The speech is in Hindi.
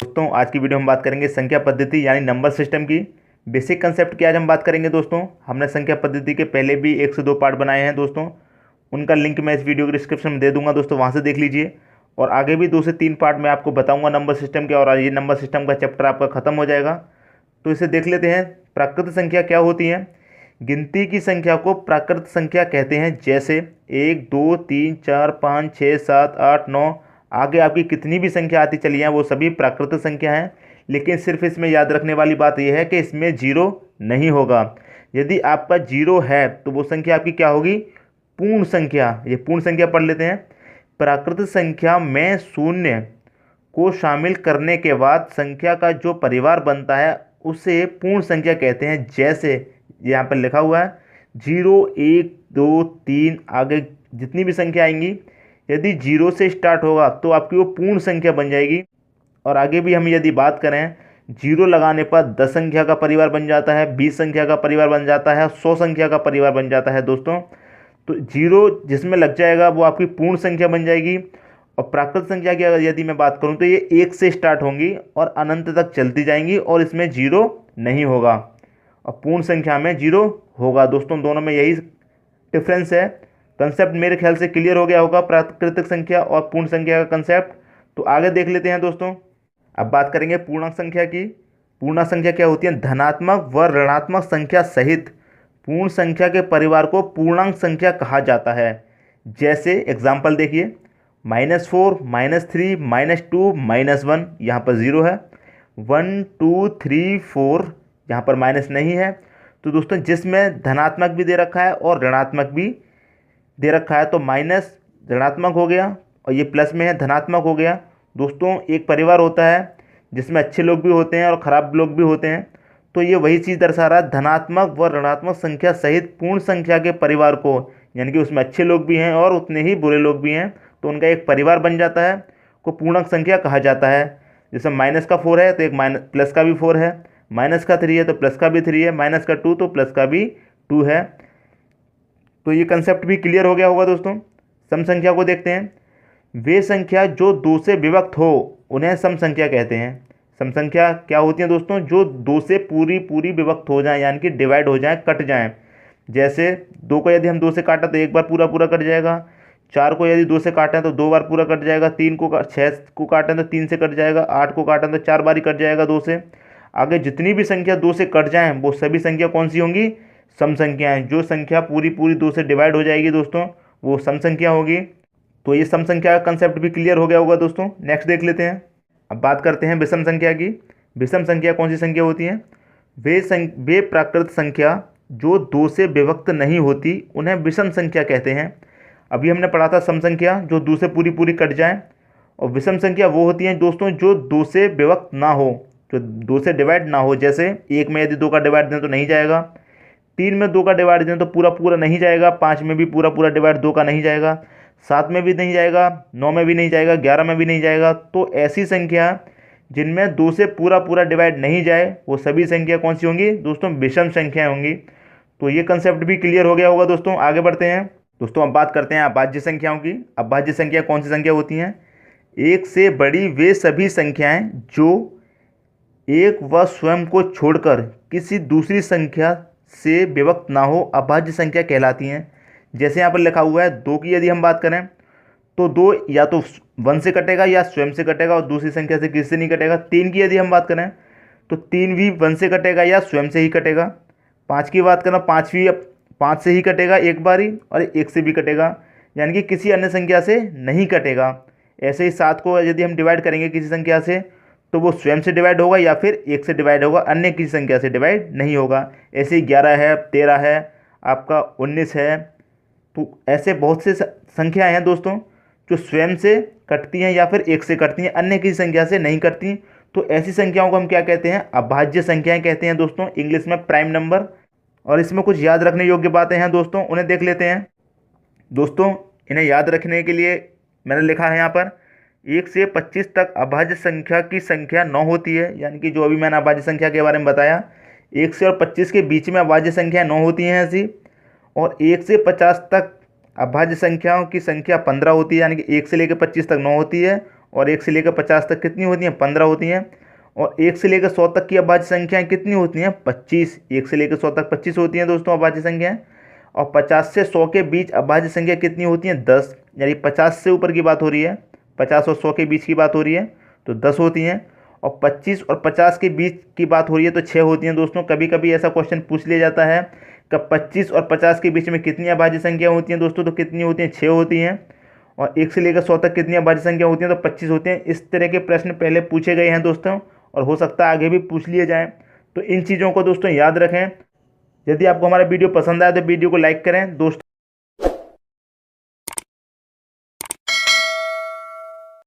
दोस्तों आज की वीडियो में बात करेंगे संख्या पद्धति यानी नंबर सिस्टम की बेसिक कंसेप्ट की आज हम बात करेंगे। दोस्तों हमने संख्या पद्धति के पहले भी 1 से 2 पार्ट बनाए हैं दोस्तों, उनका लिंक मैं इस वीडियो के डिस्क्रिप्शन में दे दूंगा दोस्तों, वहां से देख लीजिए। और आगे भी 2 से 3 पार्ट मैं आपको बताऊंगा नंबर सिस्टम के, और ये नंबर सिस्टम का चैप्टर आपका खत्म हो जाएगा। तो इसे देख लेते हैं। प्राकृत संख्या क्या होती हैं? गिनती की संख्या को प्राकृत संख्या कहते हैं। जैसे 1 2 3 4 5 6 7 8 9 आगे आपकी कितनी भी संख्या आती चली हैं वो सभी प्राकृत संख्या हैं। लेकिन सिर्फ इसमें याद रखने वाली बात यह है कि इसमें जीरो नहीं होगा। यदि आपका जीरो है तो वो संख्या आपकी क्या होगी? पूर्ण संख्या। ये पूर्ण संख्या पढ़ लेते हैं। प्राकृत संख्या में शून्य को शामिल करने के बाद संख्या का जो परिवार बनता है उसे पूर्ण संख्या कहते हैं। जैसे यहाँ पर लिखा हुआ है 0 1 2 3 आगे जितनी भी संख्या आएंगी यदि 0 से स्टार्ट होगा तो आपकी वो पूर्ण संख्या बन जाएगी। और आगे भी हम यदि बात करें 0 लगाने पर 10 संख्या का परिवार बन जाता है, 20 संख्या का परिवार बन जाता है, 100 संख्या का परिवार बन जाता है दोस्तों। तो 0 जिसमें लग जाएगा वो आपकी पूर्ण संख्या बन जाएगी। और प्राकृत संख्या की अगर यदि मैं बात करूं तो ये 1 से स्टार्ट होंगी और अनंत तक चलती जाएंगी और इसमें 0 नहीं होगा। और पूर्ण संख्या में 0 होगा दोस्तों। दोनों में यही डिफरेंस है। कंसेप्ट मेरे ख्याल से क्लियर हो गया होगा प्राकृतिक संख्या और पूर्ण संख्या का कंसेप्ट। तो आगे देख लेते हैं दोस्तों। अब बात करेंगे पूर्णांक संख्या की। पूर्णांक संख्या क्या होती है? धनात्मक व ऋणात्मक संख्या सहित पूर्ण संख्या के परिवार को पूर्णांक संख्या कहा जाता है। जैसे एग्जाम्पल देखिए -4 -3 -2 -1 यहाँ पर 0 है, 1 2 3 4 यहाँ पर माइनस नहीं है। तो दोस्तों जिसमें धनात्मक भी दे रखा है और ऋणात्मक भी दे रखा है तो माइनस ऋणात्मक हो गया और ये प्लस में है धनात्मक हो गया। दोस्तों एक परिवार होता है जिसमें अच्छे लोग भी होते हैं और ख़राब लोग भी होते हैं। तो ये वही चीज़ दर्शा रहा है, धनात्मक व ऋणात्मक संख्या सहित पूर्ण संख्या के परिवार को, यानी कि उसमें अच्छे लोग भी हैं और उतने ही बुरे लोग भी हैं, तो उनका एक परिवार बन जाता है, को पूर्णांक संख्या कहा जाता है। जैसे माइनस का 4 है तो एक माइनस प्लस का भी 4 है, माइनस का 3 है तो प्लस का भी 3 है, माइनस का 2 तो प्लस का भी 2 है। तो ये कंसेप्ट भी क्लियर हो गया होगा दोस्तों। सम संख्या को देखते हैं। वे संख्या जो 2 से विभक्त हो उन्हें सम संख्या कहते हैं। सम संख्या क्या होती है दोस्तों? जो 2 से पूरी विभक्त हो जाए, यानी कि डिवाइड हो जाए, कट जाएं। जैसे 2 को यदि हम 2 से काटें तो एक बार पूरा कट जाएगा, 4 को यदि 2 से काटें तो 2 बार पूरा कट जाएगा, 6 को काटें तो 3 से कट जाएगा, 8 को काटें तो 4 बार ही कट जाएगा 2 से। आगे जितनी भी संख्या 2 से कट जाएं वो सभी संख्या कौन सी होंगी? सम संख्याएं। जो संख्या पूरी 2 से डिवाइड हो जाएगी दोस्तों वो सम संख्या होगी। तो ये सम संख्या का कंसेप्ट भी क्लियर हो गया होगा दोस्तों। नेक्स्ट देख लेते हैं। अब बात करते हैं विषम संख्या की। विषम संख्या कौन सी संख्या होती है? वे प्राकृत संख्या जो 2 से विभक्त नहीं होती उन्हें विषम संख्या कहते हैं। अभी हमने पढ़ा था सम संख्या जो 2 से पूरी कट जाए, और विषम संख्या वो होती हैं दोस्तों जो 2 से विभक्त ना हो, जो 2 से डिवाइड ना हो। जैसे 1 में यदि 2 का डिवाइड दें तो नहीं जाएगा, 3 में 2 का डिवाइड दें तो पूरा नहीं जाएगा, 5 में भी पूरा डिवाइड 2 का नहीं जाएगा, 7 में भी नहीं जाएगा, 9 में भी नहीं जाएगा, 11 में भी नहीं जाएगा। तो ऐसी संख्या जिनमें 2 से पूरा डिवाइड नहीं जाए वो सभी संख्या कौन सी होंगी दोस्तों? विषम संख्या होंगी। तो ये कंसेप्ट भी क्लियर हो गया होगा दोस्तों। आगे बढ़ते हैं दोस्तों। अब बात करते हैं अभाज्य संख्याओं की। अभाज्य संख्या कौन सी संख्या होती हैं? 1 से बड़ी वे सभी संख्याएं जो एक व स्वयं को छोड़कर किसी दूसरी संख्या से विभक्त ना हो अभाज्य संख्या कहलाती हैं। जैसे यहाँ पर लिखा हुआ है 2 की यदि हम बात करें तो 2 या तो 1 से कटेगा या स्वयं से कटेगा और दूसरी संख्या से किसी से नहीं कटेगा। 3 की यदि हम बात करें तो 3 भी 1 से कटेगा या स्वयं से ही कटेगा। 5 की बात करें 5 भी 5 से ही कटेगा एक बारी और 1 से भी कटेगा, यानी कि किसी अन्य संख्या से नहीं कटेगा। ऐसे ही 7 को यदि हम डिवाइड करेंगे किसी संख्या से तो वो स्वयं से डिवाइड होगा या फिर 1 से डिवाइड होगा, अन्य किसी संख्या से डिवाइड नहीं होगा। ऐसे ही 11 है, 13 है, आपका 19 है। तो ऐसे बहुत से संख्याएं हैं दोस्तों जो स्वयं से कटती हैं या फिर 1 से कटती हैं, अन्य किसी संख्या से नहीं कटती। तो ऐसी संख्याओं को हम क्या कहते हैं? अभाज्य संख्याएं कहते हैं दोस्तों, इंग्लिश में प्राइम नंबर। और इसमें कुछ याद रखने योग्य बातें हैं दोस्तों, उन्हें देख लेते हैं। दोस्तों इन्हें याद रखने के लिए मैंने लिखा है यहाँ पर 1 से 25 तक अभाज्य संख्या की संख्या 9 होती है, यानी कि जो अभी मैंने अभाज्य संख्या के बारे में बताया 1 से और 25 के बीच में अभाज्य संख्या 9 होती हैं ऐसी। और 1 से 50 तक अभाज्य संख्याओं की संख्या 15 होती है, यानी कि 1 से लेकर 25 तक 9 होती है और 1 से लेकर 50 तक कितनी होती हैं? 15 होती हैं। और 1 से लेकर 100 तक की अभाज्य संख्याएं कितनी होती हैं? 25। 1 से लेकर 100 तक 25 होती हैं दोस्तों अभाज्य संख्याएं। और 50 से 100 के बीच अभाज्य संख्या कितनी होती हैं? 10। यानी 50 से ऊपर की बात हो रही है, 50 और 100 के बीच की बात हो रही है तो 10 होती हैं। और 25 और 50 के बीच की बात हो रही है तो 6 होती हैं दोस्तों। कभी कभी ऐसा क्वेश्चन पूछ लिया जाता है कि 25 और 50 के बीच में कितनी अभाज्य संख्या होती हैं दोस्तों, तो कितनी होती हैं? 6 होती हैं। और 1 से लेकर 100 तक कितनी अभाज्य संख्या होती हैं? तो 25 होते हैं। इस तरह के प्रश्न पहले पूछे गए हैं दोस्तों, और हो सकता है आगे भी पूछ लिए जाएँ। तो इन चीज़ों को दोस्तों याद रखें। यदि आपको हमारा वीडियो पसंद आए तो वीडियो को लाइक करें दोस्तों।